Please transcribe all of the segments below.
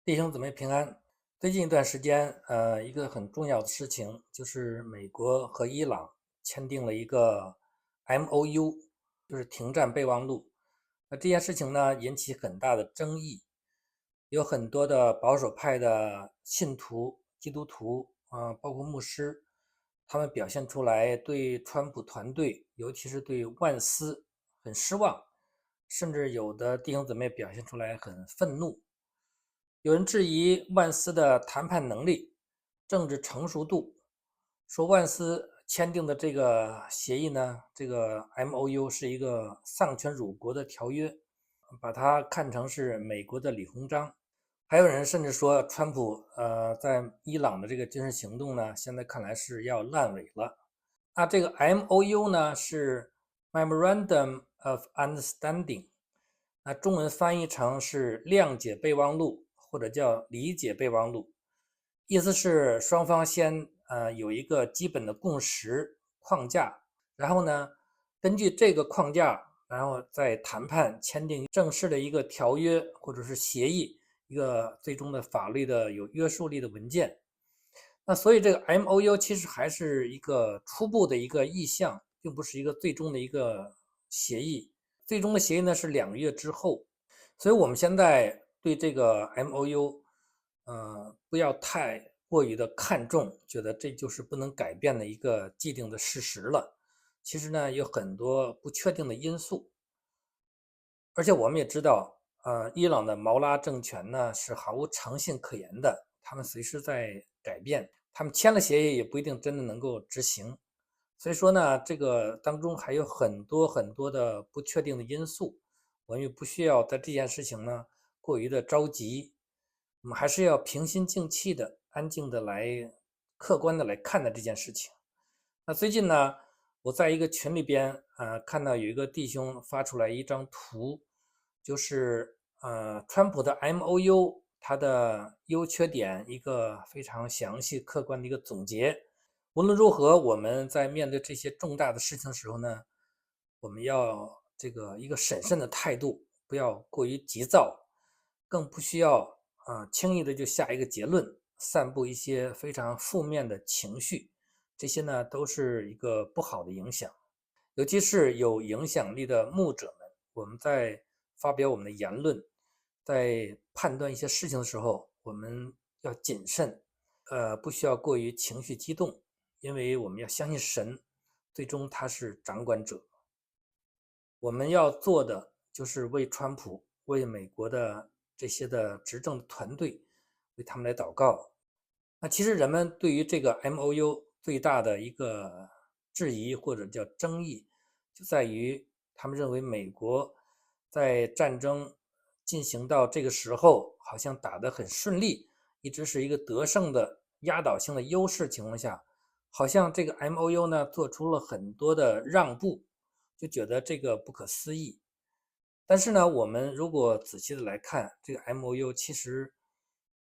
弟兄姊妹平安。最近一段时间，一个很重要的事情就是美国和伊朗签订了一个 MOU，就是停战备忘录。那这件事情呢，引起很大的争议，有很多的保守派的信徒、基督徒包括牧师，他们表现出来对川普团队，尤其是对万斯很失望，甚至有的弟兄姊妹表现出来很愤怒。有人质疑万斯的谈判能力、政治成熟度，说万斯签订的这个协议呢，这个 MOU 是一个丧权辱国的条约，把它看成是美国的李鸿章。还有人甚至说，川普在伊朗的这个军事行动呢，现在看来是要烂尾了。那这个 MOU 呢是 Memorandum of Understanding，那中文翻译成是谅解备忘录或者叫理解备忘录，意思是双方先有一个基本的共识框架，然后呢根据这个框架，然后再谈判签订正式的一个条约或者是协议，一个最终的法律的有约束力的文件。那所以这个 MOU 其实还是一个初步的一个意向，并不是一个最终的一个协议。最终的协议呢是2个月之后，所以我们现在对这个 MOU，不要太过于的看重，觉得这就是不能改变的一个既定的事实了。其实呢，有很多不确定的因素，而且我们也知道，伊朗的毛拉政权呢是毫无诚信可言的，他们随时在改变，他们签了协议也不一定真的能够执行。所以说呢，这个当中还有很多很多的不确定的因素，我们也不需要在这件事情呢过于的着急，我们还是要平心静气的、安静的来、客观的来看待这件事情。那最近呢，我在一个群里边，看到有一个弟兄发出来一张图，就是川普的 MOU 它的优缺点一个非常详细客观的一个总结。无论如何，我们在面对这些重大的事情的时候呢，我们要这个一个审慎的态度，不要过于急躁，更不需要轻易的就下一个结论，散布一些非常负面的情绪。这些呢都是一个不好的影响，尤其是有影响力的牧者们，我们在发表我们的言论，在判断一些事情的时候，我们要谨慎，不需要过于情绪激动，因为我们要相信神，最终他是掌管者。我们要做的就是为川普、为美国的这些的执政团队，为他们来祷告。那其实人们对于这个 MOU 最大的一个质疑或者叫争议，就在于他们认为美国在战争进行到这个时候，好像打得很顺利，一直是一个得胜的压倒性的优势情况下，好像这个 MOU 呢做出了很多的让步，就觉得这个不可思议。但是呢，我们如果仔细的来看，这个 MOU 其实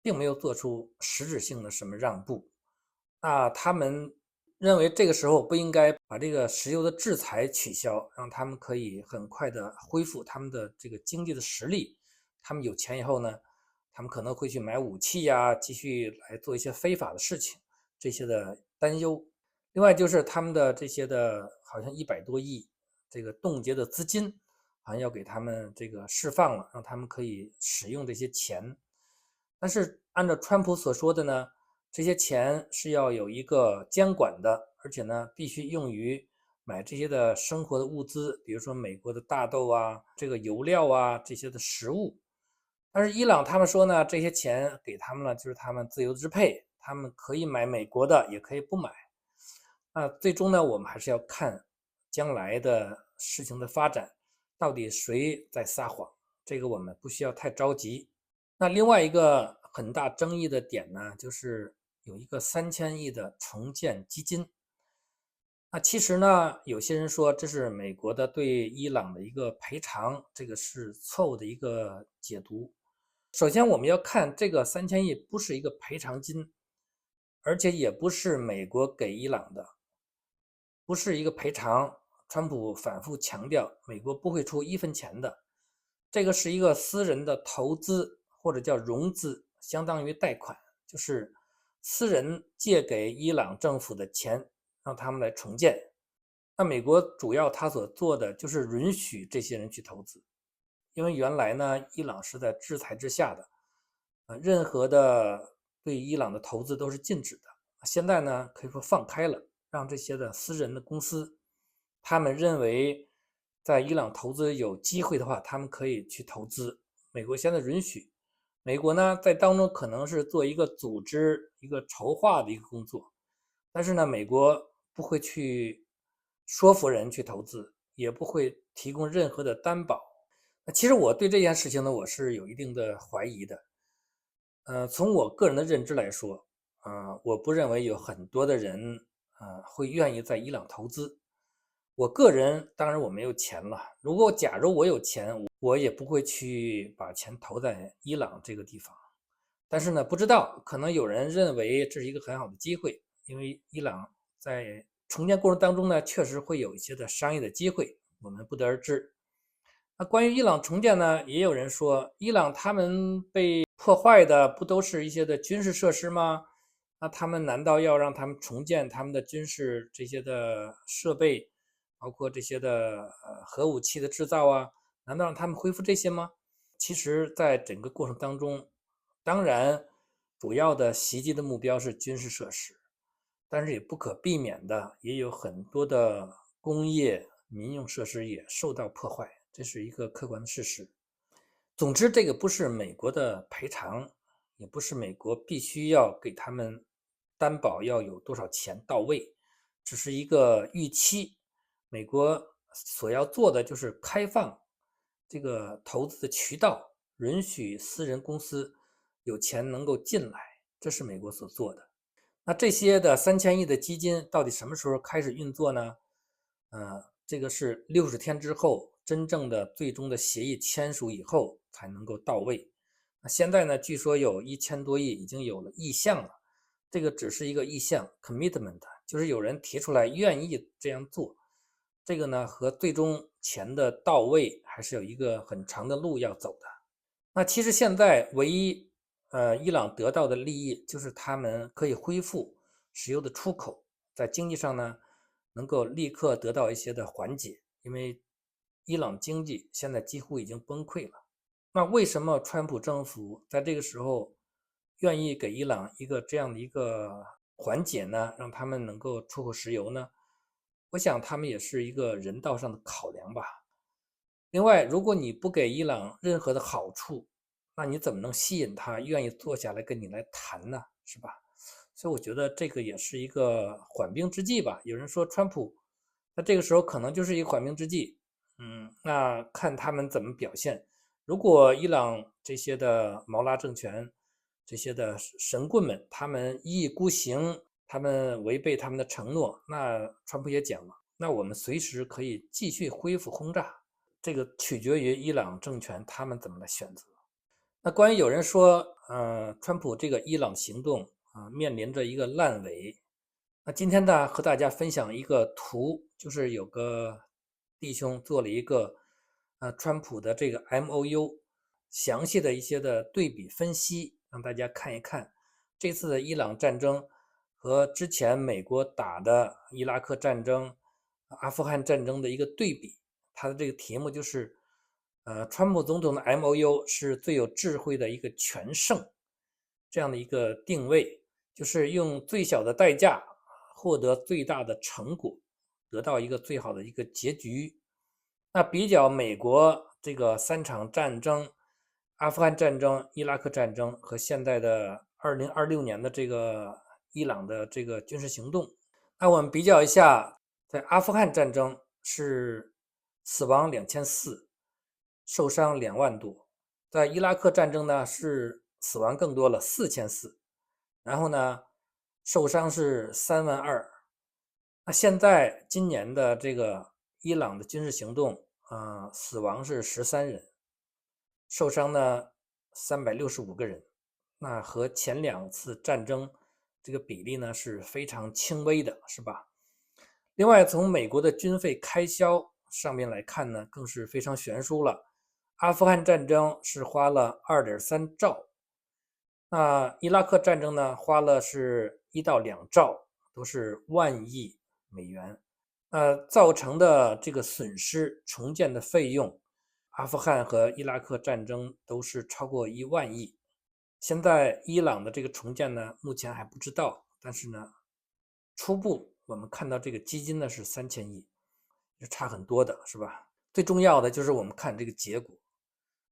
并没有做出实质性的什么让步。那他们认为这个时候不应该把这个石油的制裁取消，让他们可以很快的恢复他们的这个经济的实力。他们有钱以后呢，他们可能会去买武器呀，继续来做一些非法的事情，这些的担忧。另外就是他们的这些的，好像100多亿这个冻结的资金，好像要给他们这个释放了，让他们可以使用这些钱。但是按照川普所说的呢，这些钱是要有一个监管的，而且呢必须用于买这些的生活的物资，比如说美国的大豆啊、这个油料啊这些的食物。但是伊朗他们说呢，这些钱给他们了，就是他们自由支配，他们可以买美国的，也可以不买。那最终呢，我们还是要看将来的事情的发展，到底谁在撒谎，这个我们不需要太着急。那另外一个很大争议的点呢，就是有一个3000亿的重建基金。那其实呢，有些人说这是美国的对伊朗的一个赔偿，这个是错误的一个解读。首先，我们要看这个3000亿不是一个赔偿金，而且也不是美国给伊朗的，不是一个赔偿。川普反复强调，美国不会出1分钱的，这个是一个私人的投资或者叫融资，相当于贷款，就是私人借给伊朗政府的钱，让他们来重建。那美国主要他所做的就是允许这些人去投资，因为原来呢，伊朗是在制裁之下的，任何的对伊朗的投资都是禁止的。现在呢，可以说放开了，让这些的私人的公司，他们认为在伊朗投资有机会的话，他们可以去投资。美国现在允许，美国呢在当中可能是做一个组织、一个筹划的一个工作，但是呢，美国不会去说服人去投资，也不会提供任何的担保。其实我对这件事情呢，我是有一定的怀疑的。从我个人的认知来说，我不认为有很多的人，会愿意在伊朗投资。我个人当然我没有钱了，假如我有钱，我也不会去把钱投在伊朗这个地方。但是呢，不知道，可能有人认为这是一个很好的机会，因为伊朗在重建过程当中呢，确实会有一些的商业的机会，我们不得而知。那关于伊朗重建呢，也有人说，伊朗他们被破坏的不都是一些的军事设施吗？那他们难道要让他们重建他们的军事这些的设备，包括这些的核武器的制造啊？难道让他们恢复这些吗？其实，在整个过程当中，当然主要的袭击的目标是军事设施，但是也不可避免的，也有很多的工业民用设施也受到破坏，这是一个客观的事实。总之，这个不是美国的赔偿，也不是美国必须要给他们担保要有多少钱到位，只是一个预期。美国所要做的就是开放这个投资的渠道，允许私人公司有钱能够进来，这是美国所做的。那这些的3000亿的基金到底什么时候开始运作呢？这个是60天之后，真正的最终的协议签署以后才能够到位。那现在呢，据说有1000多亿已经有了意向了，这个只是一个意向 commitment， 就是有人提出来愿意这样做。这个呢，和最终钱的到位还是有一个很长的路要走的。那其实现在唯一伊朗得到的利益就是他们可以恢复石油的出口，在经济上呢能够立刻得到一些的缓解，因为伊朗经济现在几乎已经崩溃了。那为什么川普政府在这个时候愿意给伊朗一个这样的一个缓解呢？让他们能够出口石油呢？我想他们也是一个人道上的考量吧。另外，如果你不给伊朗任何的好处，那你怎么能吸引他愿意坐下来跟你来谈呢？是吧？所以我觉得这个也是一个缓兵之计吧。有人说川普，那这个时候可能就是一个缓兵之计。那看他们怎么表现。如果伊朗这些的毛拉政权，这些的神棍们，他们一意孤行，他们违背他们的承诺，那川普也讲了，那我们随时可以继续恢复轰炸。这个取决于伊朗政权他们怎么来选择。那关于有人说，川普这个伊朗行动面临着一个烂尾。那今天呢，和大家分享一个图，就是有个弟兄做了一个川普的这个 MOU 详细的一些的对比分析，让大家看一看这次的伊朗战争和之前美国打的伊拉克战争、阿富汗战争的一个对比。他的这个题目就是，川普总统的 MOU 是最有智慧的一个全胜，这样的一个定位，就是用最小的代价获得最大的成果，得到一个最好的一个结局。那比较美国这个3场战争，阿富汗战争、伊拉克战争和现在的2026年的这个伊朗的这个军事行动，那我们比较一下，在阿富汗战争是死亡2400，受伤2万多。在伊拉克战争呢是死亡更多了4400，然后呢受伤是32000。那现在今年的这个伊朗的军事行动，死亡是13人，受伤呢365个人。那和前2次战争这个比例呢是非常轻微的，是吧？另外，从美国的军费开销上面来看呢，更是非常悬殊了。阿富汗战争是花了2.3兆，那伊拉克战争呢，花了是1到2兆，都是万亿美元。造成的这个损失、重建的费用，阿富汗和伊拉克战争都是超过1万亿。现在伊朗的这个重建呢，目前还不知道，但是呢，初步我们看到这个基金呢是3000亿，就差很多的，是吧？最重要的就是我们看这个结果，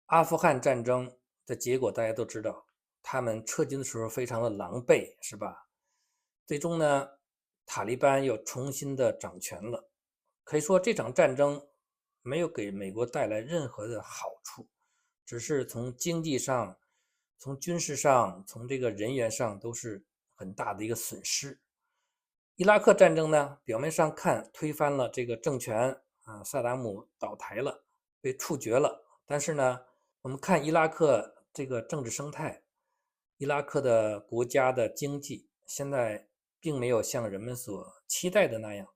阿富汗战争的结果大家都知道，他们撤军的时候非常的狼狈，是吧？最终呢，塔利班又重新的掌权了。可以说这场战争没有给美国带来任何的好处，只是从经济上、从军事上、从这个人员上都是很大的一个损失。伊拉克战争呢，表面上看推翻了这个政权萨达姆倒台了，被处决了。但是呢，我们看伊拉克这个政治生态，伊拉克的国家的经济现在并没有像人们所期待的那样，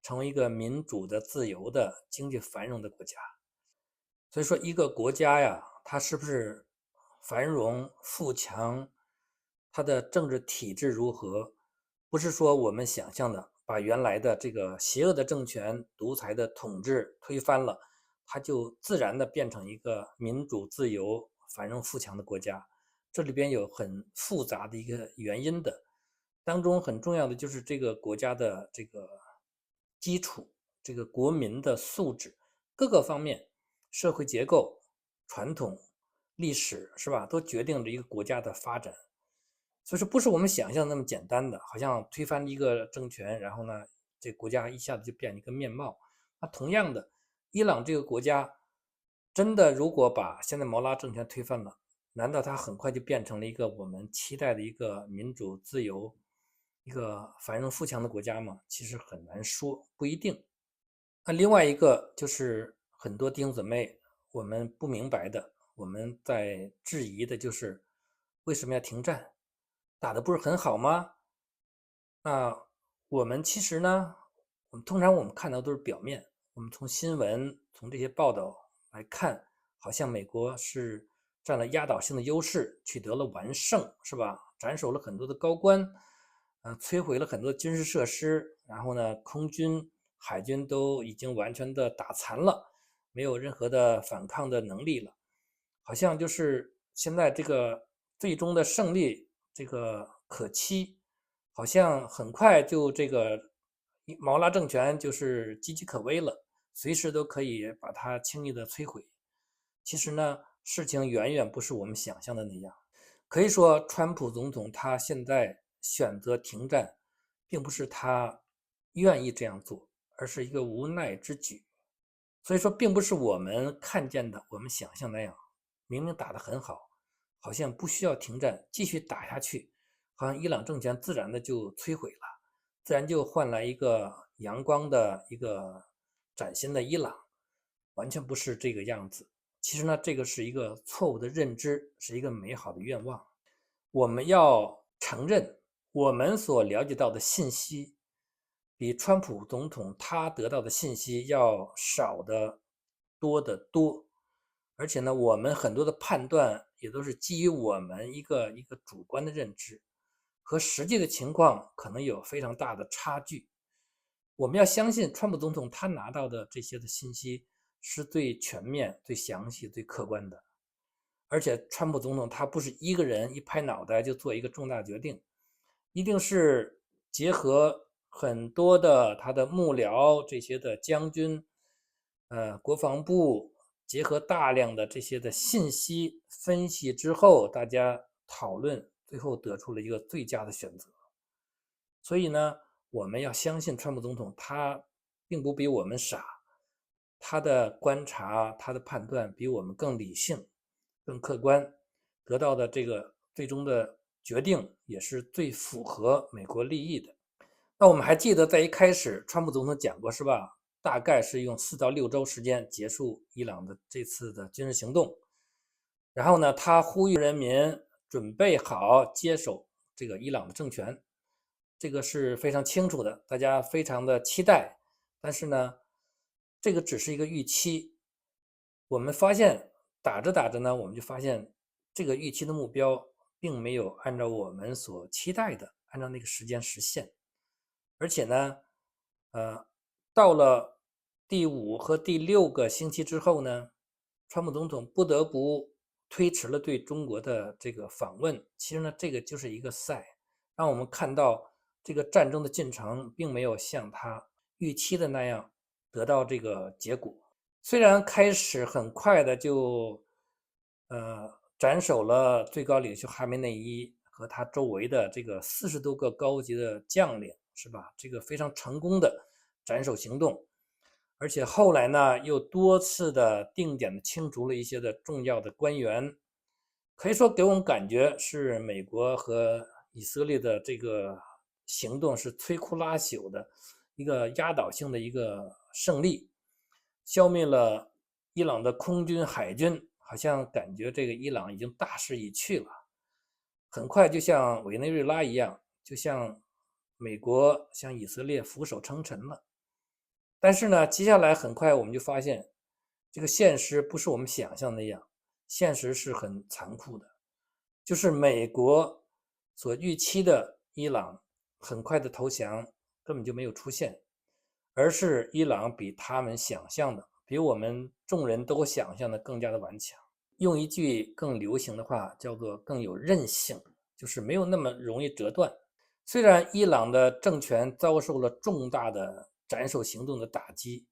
成为一个民主的、自由的、经济繁荣的国家。所以说，一个国家呀，它是不是繁荣富强，它的政治体制如何，不是说我们想象的把原来的这个邪恶的政权、独裁的统治推翻了，它就自然的变成一个民主、自由、繁荣富强的国家。这里边有很复杂的一个原因的，当中很重要的就是这个国家的这个基础，这个国民的素质，各个方面。社会结构、传统、历史是吧，都决定着一个国家的发展。所以说，不是我们想象那么简单的，好像推翻一个政权，然后呢，这国家一下子就变一个面貌。那同样的，伊朗这个国家，真的如果把现在毛拉政权推翻了，难道它很快就变成了一个我们期待的一个民主、自由、一个繁荣富强的国家吗？其实很难说，不一定。那另外一个就是很多弟兄姊妹我们不明白的，我们在质疑的就是为什么要停战？打的不是很好吗？那我们其实呢，通常看到都是表面，我们从新闻从这些报道来看，好像美国是占了压倒性的优势，取得了完胜，是吧？斩首了很多的高官，摧毁了很多军事设施，然后呢，空军、海军都已经完全的打残了，没有任何的反抗的能力了，好像就是现在这个最终的胜利这个可期，好像很快就这个毛拉政权就是岌岌可危了，随时都可以把它轻易的摧毁。其实呢，事情远远不是我们想象的那样。可以说，川普总统他现在选择停战，并不是他愿意这样做，而是一个无奈之举。所以说，并不是我们看见的、我们想象那样，明明打得很好，好像不需要停战，继续打下去，好像伊朗政权自然的就摧毁了，自然就换来一个阳光的一个崭新的伊朗，完全不是这个样子。其实呢，这个是一个错误的认知，是一个美好的愿望。我们要承认，我们所了解到的信息，比川普总统他得到的信息要少得多得多。而且呢，我们很多的判断也都是基于我们一个主观的认知，和实际的情况可能有非常大的差距。我们要相信川普总统他拿到的这些的信息是最全面、最详细、最客观的。而且川普总统他不是一个人一拍脑袋就做一个重大决定，一定是结合很多的他的幕僚这些的将军，国防部结合大量的这些的信息分析之后，大家讨论，最后得出了一个最佳的选择。所以呢，我们要相信川普总统，他并不比我们傻，他的观察、他的判断比我们更理性、更客观，得到的这个最终的决定也是最符合美国利益的。那我们还记得在一开始，川普总统讲过是吧？大概是用4到6周时间结束伊朗的这次的军事行动。然后呢，他呼吁人民准备好接手这个伊朗的政权，这个是非常清楚的，大家非常的期待。但是呢，这个只是一个预期。我们发现打着打着呢，我们就发现这个预期的目标并没有按照我们所期待的按照那个时间实现。而且呢，到了第5和第6个星期之后呢，川普总统不得不推迟了对中国的这个访问。其实呢，这个就是一个赛，让我们看到这个战争的进程并没有像他预期的那样得到这个结果。虽然开始很快的就斩首了最高领袖哈梅内伊和他周围的这个40多个高级的将领，是吧？这个非常成功的斩首行动，而且后来呢，又多次的定点的清除了一些的重要的官员，可以说给我们感觉是美国和以色列的这个行动是摧枯拉朽的一个压倒性的一个胜利，消灭了伊朗的空军、海军，好像感觉这个伊朗已经大势已去了。很快就像委内瑞拉一样，就像美国、像以色列俯首称臣了。但是呢，接下来很快我们就发现，这个现实不是我们想象那样，现实是很残酷的，就是美国所预期的伊朗很快的投降根本就没有出现，而是伊朗比他们想象的，比我们众人都想象的更加的顽强。用一句更流行的话叫做更有韧性，就是没有那么容易折断。虽然伊朗的政权遭受了重大的斩首行动的打击，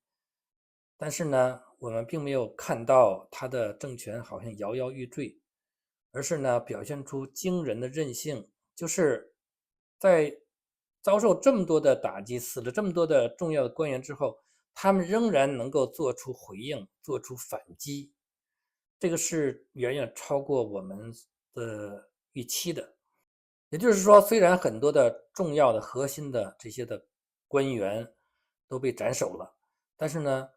但是呢，我们并没有看到他的政权好像摇摇欲坠，而是呢表现出惊人的韧性，就是在遭受这么多的打击，死了这么多的重要的官员之后，他们仍然能够做出回应，做出反击。这个是远远超过我们的预期的。也就是说，虽然很多的重要的核心的这些的官员都被斩首了，但是呢，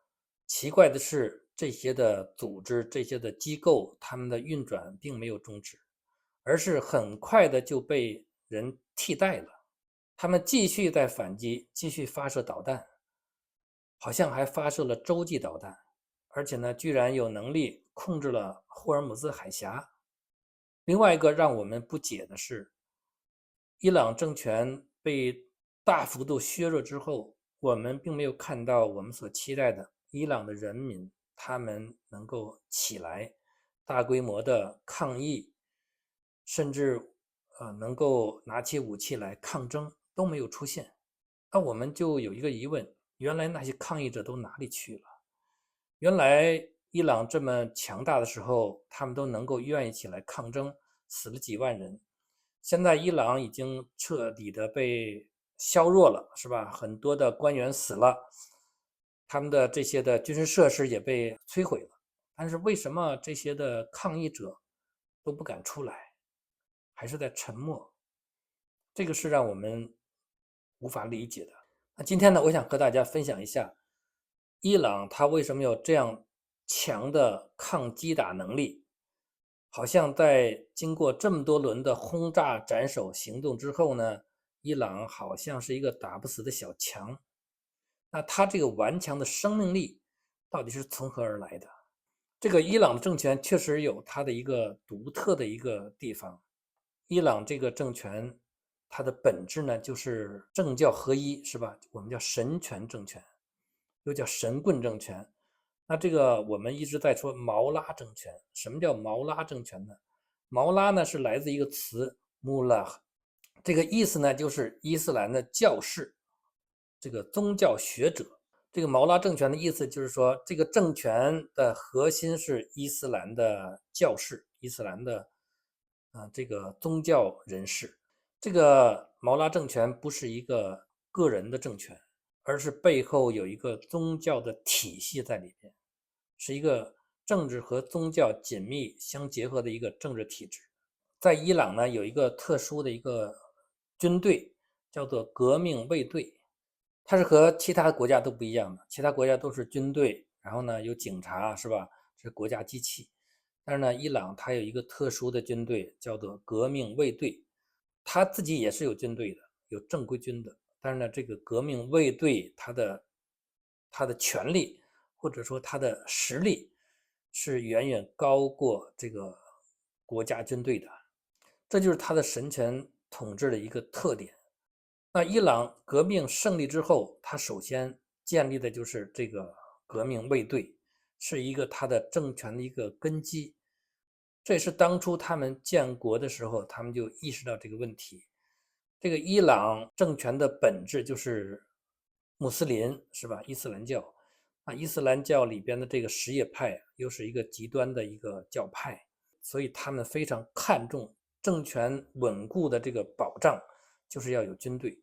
奇怪的是，这些的组织、这些的机构，他们的运转并没有终止，而是很快的就被人替代了。他们继续在反击，继续发射导弹，好像还发射了洲际导弹，而且呢，居然有能力控制了霍尔姆兹海峡。另外一个让我们不解的是，伊朗政权被大幅度削弱之后，我们并没有看到我们所期待的伊朗的人民他们能够起来，大规模的抗议，甚至能够拿起武器来抗争都没有出现。那我们就有一个疑问：原来那些抗议者都哪里去了？原来伊朗这么强大的时候，他们都能够愿意起来抗争，死了几万人。现在伊朗已经彻底的被削弱了，是吧？很多的官员死了，他们的这些的军事设施也被摧毁了。但是为什么这些的抗议者都不敢出来，还是在沉默？这个是让我们无法理解的。那今天呢，我想和大家分享一下伊朗它为什么有这样强的抗击打能力。好像在经过这么多轮的轰炸斩首行动之后呢，伊朗好像是一个打不死的小强。那它这个顽强的生命力到底是从何而来的？这个伊朗的政权确实有它的一个独特的一个地方。伊朗这个政权，它的本质呢就是政教合一，是吧？我们叫神权政权，又叫神棍政权。那这个我们一直在说毛拉政权。什么叫毛拉政权呢？毛拉呢是来自一个词 mullah， 这个意思呢就是伊斯兰的教士，这个宗教学者。这个毛拉政权的意思就是说，这个政权的核心是伊斯兰的教士，伊斯兰的这个宗教人士。这个毛拉政权不是一个个人的政权，而是背后有一个宗教的体系在里面，是一个政治和宗教紧密相结合的一个政治体制。在伊朗呢，有一个特殊的一个军队，叫做革命卫队。它是和其他国家都不一样的，其他国家都是军队，然后呢有警察，是吧？是国家机器。但是呢，伊朗它有一个特殊的军队，叫做革命卫队，它自己也是有军队的，有正规军的。但是呢，这个革命卫队它的权力或者说它的实力是远远高过这个国家军队的。这就是他的神权统治的一个特点。那伊朗革命胜利之后，他首先建立的就是这个革命卫队，是一个他的政权的一个根基。这也是当初他们建国的时候，他们就意识到这个问题。这个伊朗政权的本质就是穆斯林，是吧？伊斯兰教。伊斯兰教里边的这个什叶派又是一个极端的一个教派，所以他们非常看重政权稳固的这个保障，就是要有军队。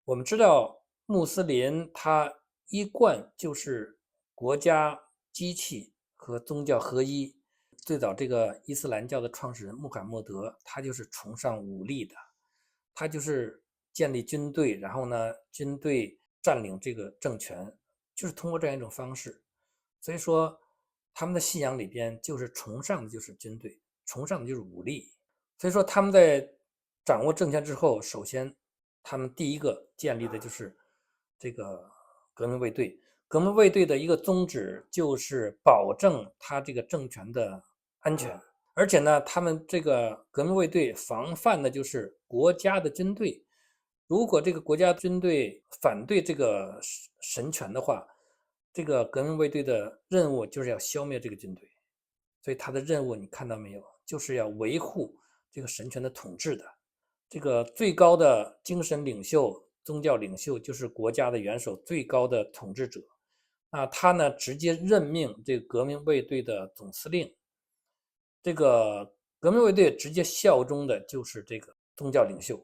我们知道穆斯林他一贯就是国家机器和宗教合一。最早这个伊斯兰教的创始人穆罕默德，他就是崇尚武力的，他就是建立军队，然后呢，军队占领这个政权，就是通过这样一种方式。所以说，他们的信仰里边就是崇尚的就是军队，崇尚的就是武力。所以说，他们在掌握政权之后，首先他们第一个建立的就是这个革命卫队。革命卫队的一个宗旨就是保证他这个政权的安全，而且呢，他们这个革命卫队防范的就是国家的军队。如果这个国家军队反对这个神权的话，这个革命卫队的任务就是要消灭这个军队。所以他的任务你看到没有，就是要维护这个神权的统治的。这个最高的精神领袖、宗教领袖就是国家的元首，最高的统治者。他呢直接任命这个革命卫队的总司令。这个革命卫队直接效忠的就是这个宗教领袖。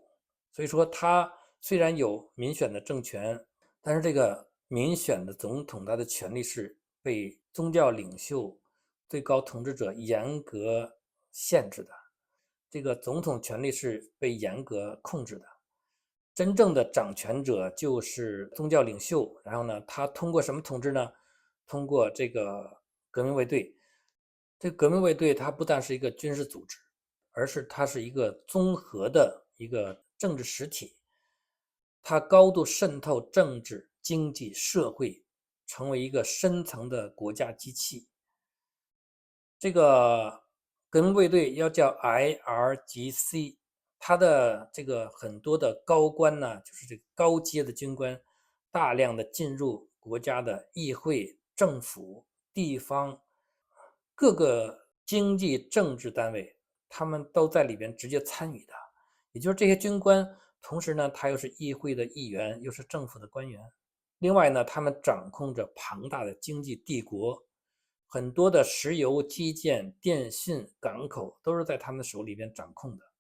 所以说，他虽然有民选的政权，但是这个民选的总统他的权力是被宗教领袖、最高统治者严格限制的。这个总统权力是被严格控制的。真正的掌权者就是宗教领袖，然后呢，他通过什么统治呢？通过这个革命卫队。这个革命卫队它不但是一个军事组织，而是它是一个综合的一个政治实体。它高度渗透政治、经济、社会，成为一个深层的国家机器。这个革命卫队要叫 IRGC， 它的这个很多的高官呢，就是这个高阶的军官，大量的进入国家的议会、政府、地方各个经济政治单位，他们都在里边直接参与的。也就是这些军官，同时呢，他又是议会的议员，又是政府的官员。另外呢，他们掌控着庞大的经济帝国，很多的石油、基建、电信、港口都是在他们的手里边掌控的。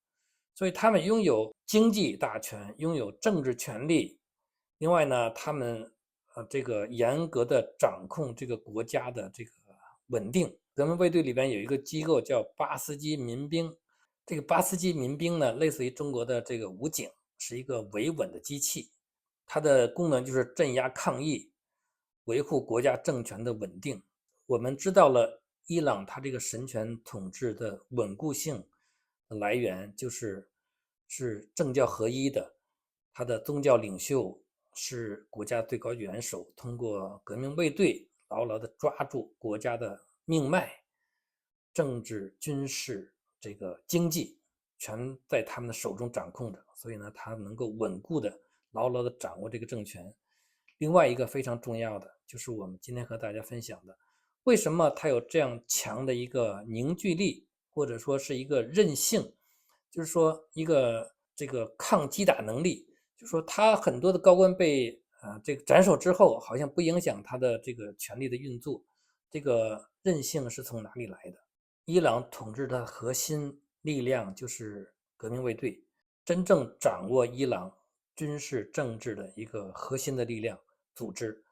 所以他们拥有经济大权，拥有政治权利。另外呢，他们这个严格的掌控这个国家的这个稳定。革命卫队里边有一个机构叫巴斯基民兵。这个巴斯基民兵呢，类似于中国的这个武警，是一个维稳的机器。它的功能就是镇压抗议，维护国家政权的稳定。我们知道了伊朗它这个神权统治的稳固性的来源是政教合一的。它的宗教领袖是国家最高元首，通过革命卫队牢牢地抓住国家的命脉，政治、军事、这个经济全在他们的手中掌控着。所以呢，他能够稳固的牢牢地掌握这个政权。另外一个非常重要的就是我们今天和大家分享的，为什么他有这样强的一个凝聚力，或者说是一个韧性，就是说一个这个抗击打能力。就是说他很多的高官被这个斩首之后，好像不影响他的这个权力的运作。这个韧性是从哪里来的？伊朗统治的核心力量就是革命卫队，真正掌握伊朗军事政治的一个核心的力量组织。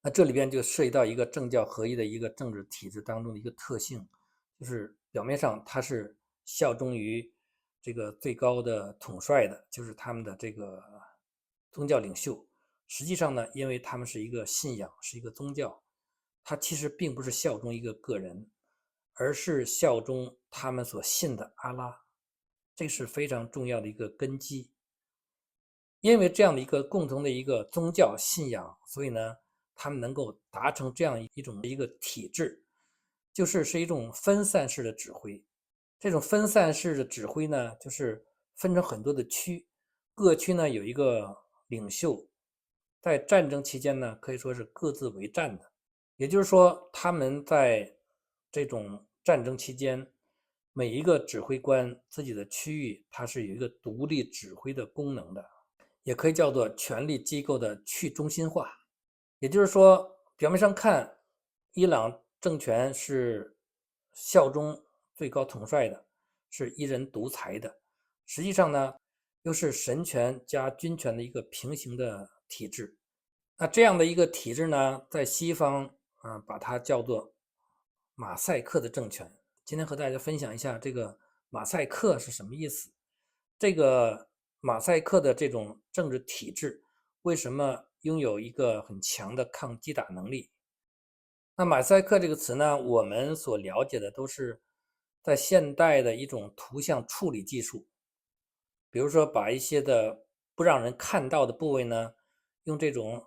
那这里边就涉及到一个政教合一的一个政治体制当中的一个特性，就是表面上它是效忠于这个最高的统帅的，就是他们的这个宗教领袖。实际上呢，因为他们是一个信仰，是一个宗教，它其实并不是效忠一个个人，而是效忠他们所信的阿拉。这是非常重要的一个根基。因为这样的一个共同的一个宗教信仰，所以呢，他们能够达成这样一个体制，是一种分散式的指挥。这种分散式的指挥呢，就是分成很多的区，各区呢有一个领袖，在战争期间呢，可以说是各自为战的。也就是说，他们在这种战争期间，每一个指挥官自己的区域，它是有一个独立指挥的功能的，也可以叫做权力机构的去中心化。也就是说，表面上看，伊朗政权是效忠最高统帅的，是一人独裁的，实际上呢，又是神权加军权的一个平行的体制。那这样的一个体制呢，在西方把它叫做马赛克的政权。今天和大家分享一下这个马赛克是什么意思。这个马赛克的这种政治体制为什么拥有一个很强的抗击打能力？那马赛克这个词呢，我们所了解的都是在现代的一种图像处理技术，比如说把一些的不让人看到的部位呢，用这种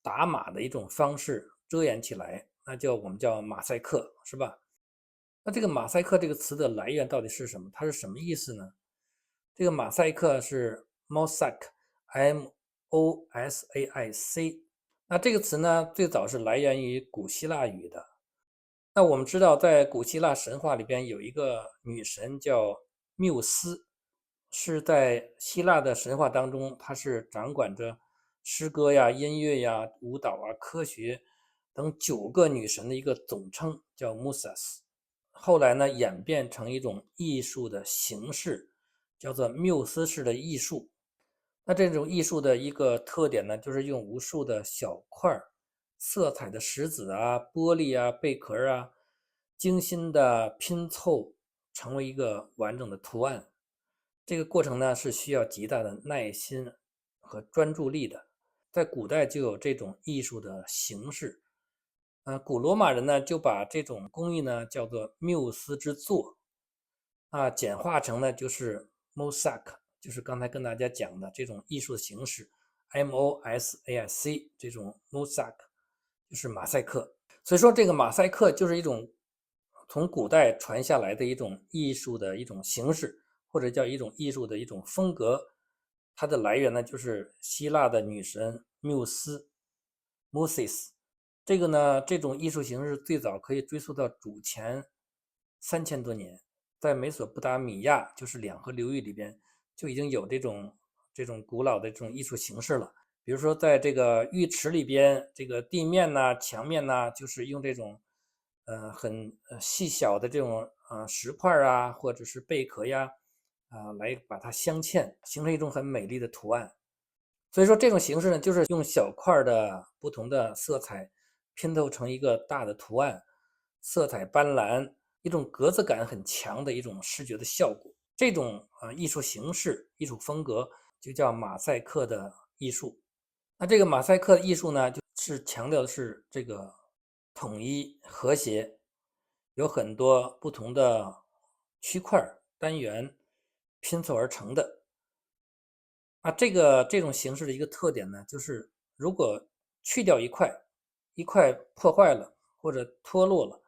打码的一种方式遮掩起来，那我们叫马赛克，是吧？那这个马赛克这个词的来源到底是什么？它是什么意思呢？这个马赛克是 Mosaic，M-O-S-A-I-C。那这个词呢，最早是来源于古希腊语的。那我们知道，在古希腊神话里边有一个女神叫缪斯，是在希腊的神话当中，她是掌管着诗歌呀、音乐呀、舞蹈啊、科学等9个女神的一个总称，叫 Musas。后来呢，演变成一种艺术的形式，叫做缪斯式的艺术。那这种艺术的一个特点呢，就是用无数的小块色彩的石子啊、玻璃啊、贝壳啊，精心的拼凑成为一个完整的图案。这个过程呢，是需要极大的耐心和专注力的。在古代就有这种艺术的形式。古罗马人呢，就把这种工艺呢叫做缪斯之作，简化成呢就是 mosaic，就是刚才跟大家讲的这种艺术形式 MOSAIC， 这种 mosaic 就是马赛克。所以说这个马赛克就是一种从古代传下来的一种艺术的一种形式，或者叫一种艺术的一种风格。它的来源呢就是希腊的女神缪斯 Moses。这个呢，这种艺术形式最早可以追溯到主前3000多年，在美索不达米亚，就是两河流域里边，就已经有这种古老的这种艺术形式了。比如说，在这个浴池里边，这个地面呐、墙面呐，就是用这种很细小的这种石块啊，或者是贝壳呀，来把它镶嵌，形成一种很美丽的图案。所以说这种形式呢，就是用小块的不同的色彩拼凑成一个大的图案，色彩斑斓，一种格子感很强的一种视觉的效果。这种艺术形式、艺术风格就叫马赛克的艺术。那这个马赛克的艺术呢，就是强调的是这个统一和谐，有很多不同的区块单元拼凑而成的。这种形式的一个特点呢，就是如果去掉一块，一块破坏了或者脱落了，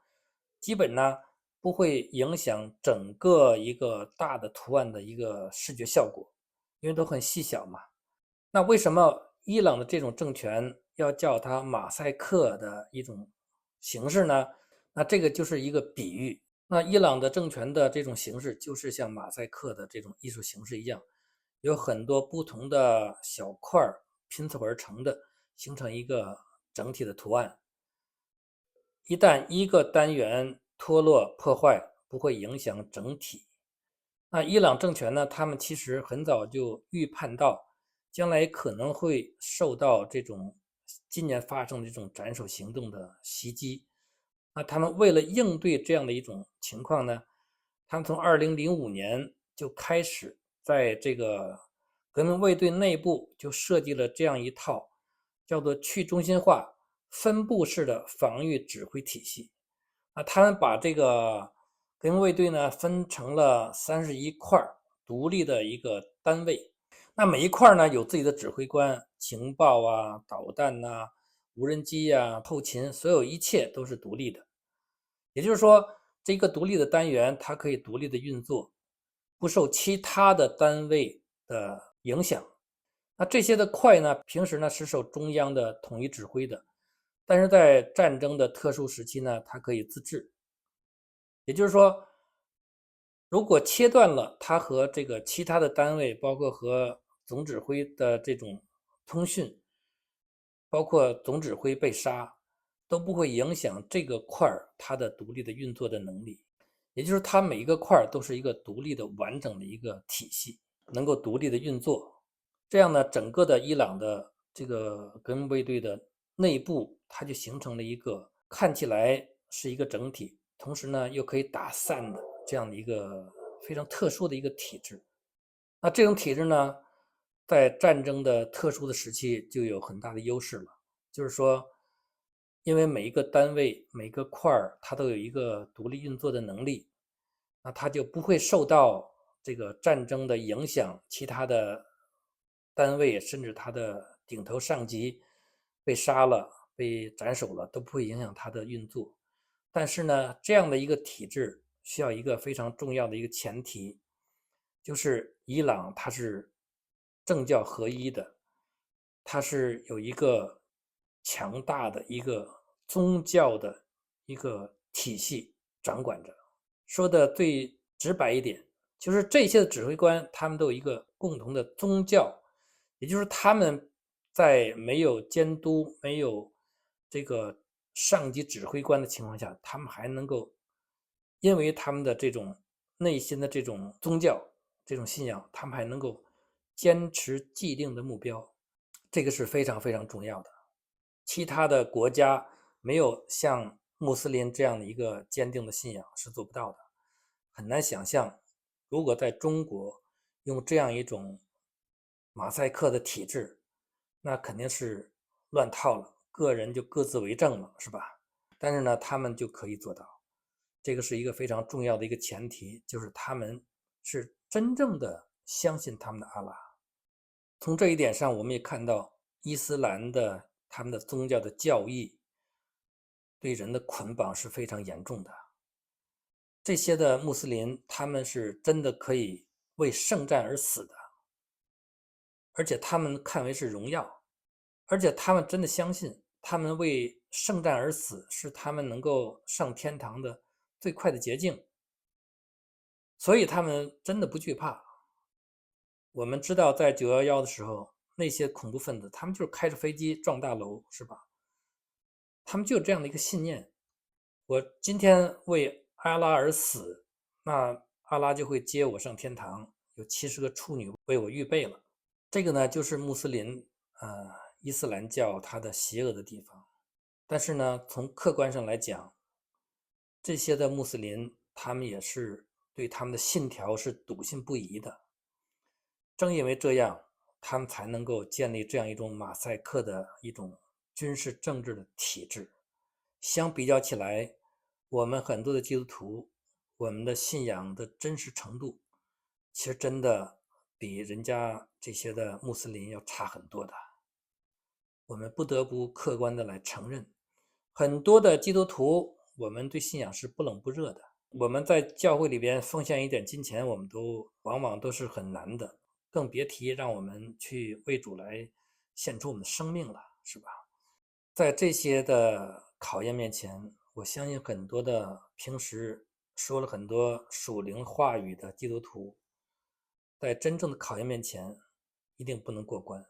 基本呢不会影响整个一个大的图案的一个视觉效果，因为都很细小嘛。那为什么伊朗的这种政权要叫它马赛克的一种形式呢？那这个就是一个比喻。那伊朗的政权的这种形式，就是像马赛克的这种艺术形式一样，有很多不同的小块拼凑而成的，形成一个整体的图案。一旦一个单元脱落破坏，不会影响整体。那伊朗政权呢，他们其实很早就预判到，将来可能会受到这种今年发生的这种斩首行动的袭击。那他们为了应对这样的一种情况呢，他们从2005年就开始在这个革命卫队内部就设计了这样一套叫做去中心化分布式的防御指挥体系。他们把这个革命卫队呢分成了31块独立的一个单位。那每一块呢有自己的指挥官，情报啊、导弹啊、无人机啊、后勤，所有一切都是独立的。也就是说，这个独立的单元它可以独立的运作，不受其他的单位的影响。那这些的快呢，平时呢是受中央的统一指挥的，但是在战争的特殊时期呢，它可以自治。也就是说，如果切断了它和这个其他的单位，包括和总指挥的这种通讯，包括总指挥被杀，都不会影响这个块它的独立的运作的能力。也就是它每一个块都是一个独立的完整的一个体系，能够独立的运作。这样呢，整个的伊朗的这个革命卫队的内部，它就形成了一个看起来是一个整体，同时呢又可以打散的这样的一个非常特殊的一个体制。那这种体制呢，在战争的特殊的时期就有很大的优势了，就是说，因为每一个单位、每个块儿，它都有一个独立运作的能力，那它就不会受到这个战争的影响，其他的单位甚至他的顶头上级被杀了、被斩首了，都不会影响它的运作。但是呢，这样的一个体制需要一个非常重要的一个前提，就是伊朗它是政教合一的，它是有一个强大的一个宗教的一个体系掌管着。说的最直白一点，就是这些的指挥官他们都有一个共同的宗教，也就是他们在没有监督、没有这个上级指挥官的情况下，他们还能够因为他们的这种内心的这种宗教、这种信仰，他们还能够坚持既定的目标，这个是非常非常重要的。其他的国家没有像穆斯林这样的一个坚定的信仰是做不到的。很难想象，如果在中国用这样一种马赛克的体制，那肯定是乱套了，个人就各自为政了，是吧？但是呢，他们就可以做到，这个是一个非常重要的一个前提，就是他们是真正的相信他们的阿拉。从这一点上，我们也看到伊斯兰的他们的宗教的教义对人的捆绑是非常严重的。这些的穆斯林，他们是真的可以为圣战而死的，而且他们看为是荣耀，而且他们真的相信，他们为圣战而死是他们能够上天堂的最快的捷径，所以他们真的不惧怕。我们知道，在911的时候，那些恐怖分子，他们就是开着飞机撞大楼，是吧？他们就有这样的一个信念：我今天为阿拉而死，那阿拉就会接我上天堂，有70个处女为我预备了。这个呢，就是穆斯林伊斯兰教它的邪恶的地方。但是呢，从客观上来讲，这些的穆斯林他们也是对他们的信条是笃信不疑的。正因为这样，他们才能够建立这样一种马赛克的一种军事政治的体制。相比较起来，我们很多的基督徒，我们的信仰的真实程度，其实真的比人家这些的穆斯林要差很多的。我们不得不客观的来承认，很多的基督徒，我们对信仰是不冷不热的。我们在教会里边奉献一点金钱，我们都往往都是很难的，更别提让我们去为主来献出我们的生命了，是吧？在这些的考验面前，我相信很多的平时说了很多属灵话语的基督徒，在真正的考验面前，一定不能过关。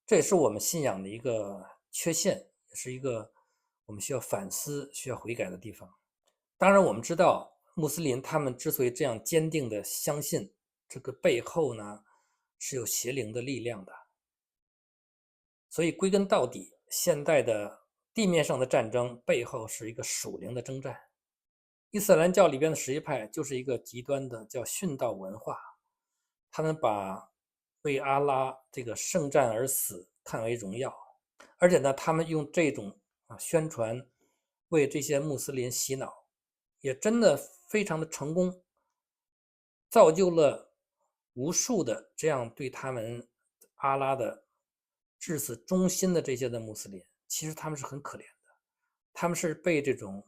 这也是我们信仰的一个缺陷，也是一个我们需要反思、需要悔改的地方。当然，我们知道穆斯林他们之所以这样坚定的相信，这个背后呢是有邪灵的力量的。所以归根到底，现代的地面上的战争背后是一个属灵的征战。伊斯兰教里边的什叶派就是一个极端的叫殉道文化，他们把为阿拉这个圣战而死看为荣耀，而且呢，他们用这种宣传为这些穆斯林洗脑，也真的非常的成功，造就了无数的这样对他们阿拉的至死忠心的这些的穆斯林，其实他们是很可怜的，他们是被这种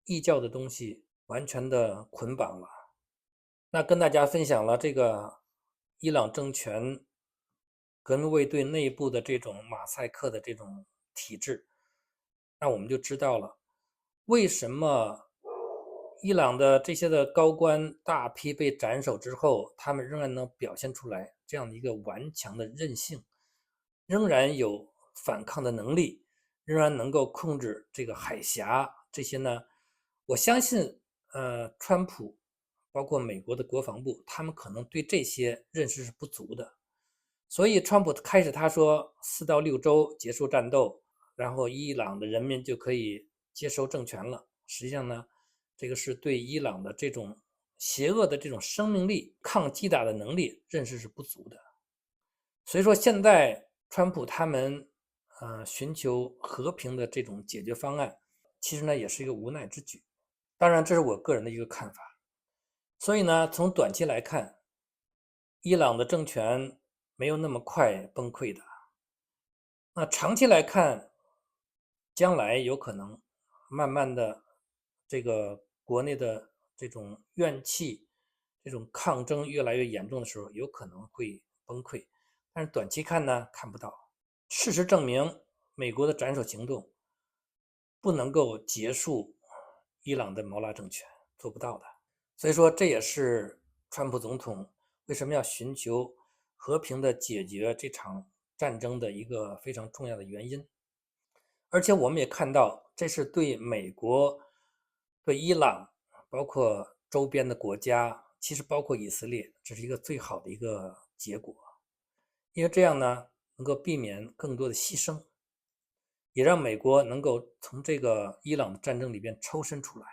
异教的东西完全的捆绑了。那跟大家分享了这个伊朗政权革命卫队内部的这种马赛克的这种体制，那我们就知道了为什么伊朗的这些的高官大批被斩首之后，他们仍然能表现出来这样的一个顽强的韧性，仍然有反抗的能力，仍然能够控制这个海峡。这些呢，我相信，川普包括美国的国防部，他们可能对这些认识是不足的。所以，川普开始他说4到6周结束战斗，然后伊朗的人民就可以接收政权了。实际上呢，这个是对伊朗的这种邪恶的这种生命力、抗击打的能力认识是不足的。所以说，现在川普他们寻求和平的这种解决方案，其实呢也是一个无奈之举。当然，这是我个人的一个看法。所以呢，从短期来看，伊朗的政权没有那么快崩溃的。那长期来看，将来有可能慢慢的，这个国内的这种怨气、这种抗争越来越严重的时候，有可能会崩溃。但是短期看呢，看不到。事实证明，美国的斩首行动不能够结束伊朗的毛拉政权，做不到的。所以说，这也是川普总统为什么要寻求和平的解决这场战争的一个非常重要的原因。而且我们也看到，这是对美国、对伊朗，包括周边的国家，其实包括以色列，这是一个最好的一个结果。因为这样呢，能够避免更多的牺牲，也让美国能够从这个伊朗的战争里边抽身出来。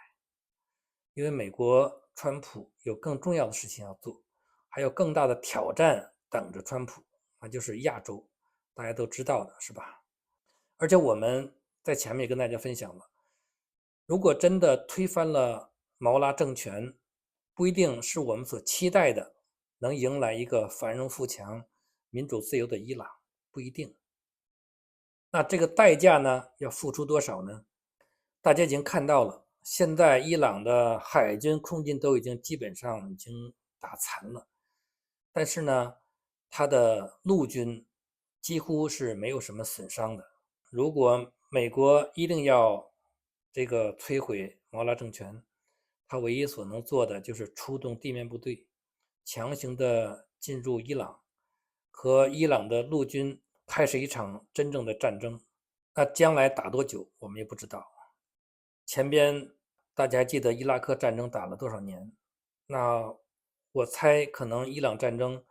因为美国川普有更重要的事情要做，还有更大的挑战等着川普，那就是亚洲，大家都知道的是吧？而且我们在前面也跟大家分享了，如果真的推翻了毛拉政权，不一定是我们所期待的能迎来一个繁荣富强、民主自由的伊朗，不一定。那这个代价呢，要付出多少呢？大家已经看到了，现在伊朗的海军、空军都基本上已经打残了，但是呢，它的陆军几乎是没有什么损伤的。如果美国一定要这个摧毁毛拉政权，它唯一所能做的就是出动地面部队，强行的进入伊朗，和伊朗的陆军开始一场真正的战争。那将来打多久，我们也不知道。前边大家还记得伊拉克战争打了多少年？那我猜可能伊朗战争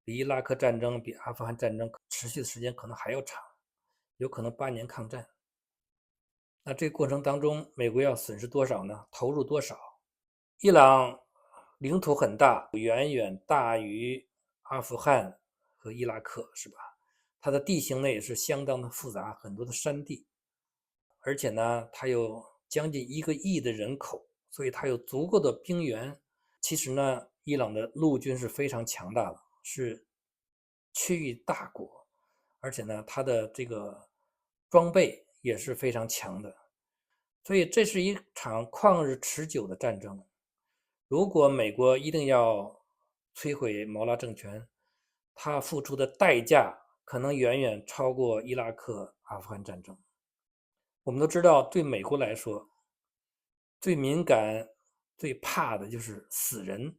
比伊拉克战争、比阿富汗战争持续的时间可能还要长，有可能8年抗战。那这个过程当中，美国要损失多少呢？投入多少？伊朗领土很大，远远大于阿富汗和伊拉克，是吧？它的地形呢也是相当的复杂，很多的山地。而且呢，它有将近1个亿的人口，所以它有足够的兵源。其实呢，伊朗的陆军是非常强大的，是区域大国，而且呢，它的这个装备也是非常强的。所以这是一场旷日持久的战争。如果美国一定要摧毁毛拉政权，它付出的代价可能远远超过伊拉克、阿富汗战争。我们都知道，对美国来说，最敏感、最怕的就是死人。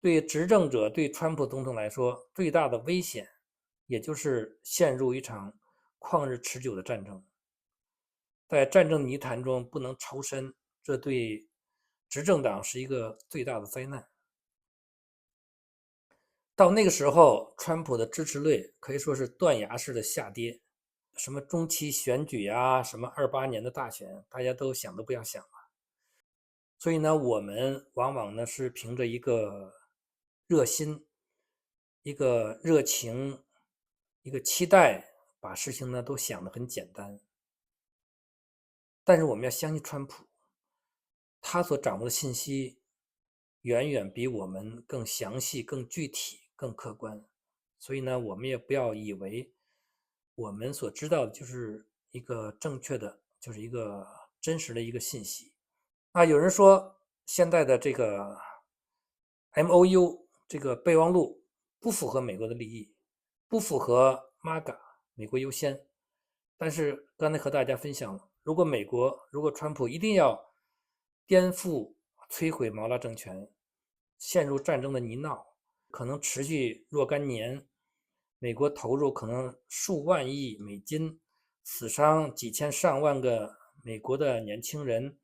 对执政者、对川普总统来说，最大的危险，也就是陷入一场旷日持久的战争。在战争泥潭中不能抽身，这对执政党是一个最大的灾难。到那个时候，川普的支持率可以说是断崖式的下跌。什么中期选举啊，什么28年的大选，大家都想都不要想了。所以呢，我们往往呢是凭着一个热心、一个热情、一个期待，把事情呢都想得很简单。但是我们要相信川普，他所掌握的信息远远比我们更详细、更具体、更客观。所以呢，我们也不要以为我们所知道的就是一个正确的，就是一个真实的一个信息。有人说现在的这个 MOU 这个备忘录不符合美国的利益，不符合 MAGA 美国优先。但是刚才和大家分享了，如果川普一定要颠覆、摧毁毛拉政权，陷入战争的泥淖，可能持续若干年，美国投入可能数万亿美金，死伤几千上万个美国的年轻人，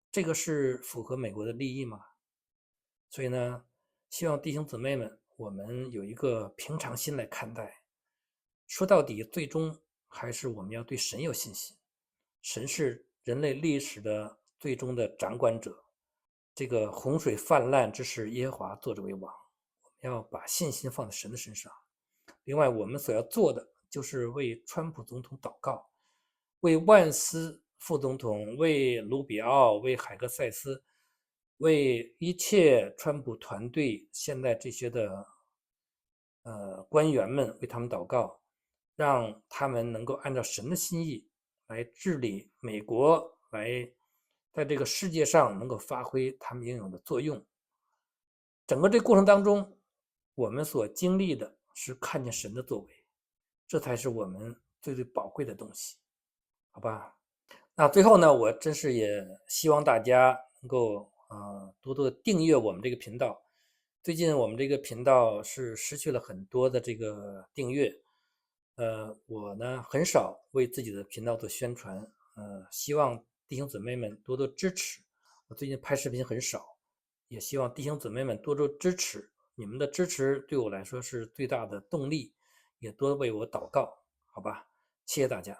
这个是符合美国的利益吗？所以呢，希望弟兄姊妹们，我们有一个平常心来看待。说到底，最终还是我们要对神有信心。神是人类历史的最终的掌管者。这个洪水泛滥之时，耶和华坐着为王。我们要把信心放在神的身上。另外，我们所要做的就是为川普总统祷告，为万斯副总统，为卢比奥，为海格塞斯，为一切川普团队现在这些的官员们，为他们祷告，让他们能够按照神的心意来治理美国，来在这个世界上能够发挥他们应有的作用。整个这过程当中，我们所经历的是看见神的作为，这才是我们最最宝贵的东西，好吧？那最后呢，我真是也希望大家能够多多订阅我们这个频道。最近我们这个频道是失去了很多的这个订阅，我呢很少为自己的频道做宣传，希望弟兄姊妹们多多支持。我最近拍视频很少，也希望弟兄姊妹们多多支持，你们的支持对我来说是最大的动力，也多为我祷告，好吧？谢谢大家。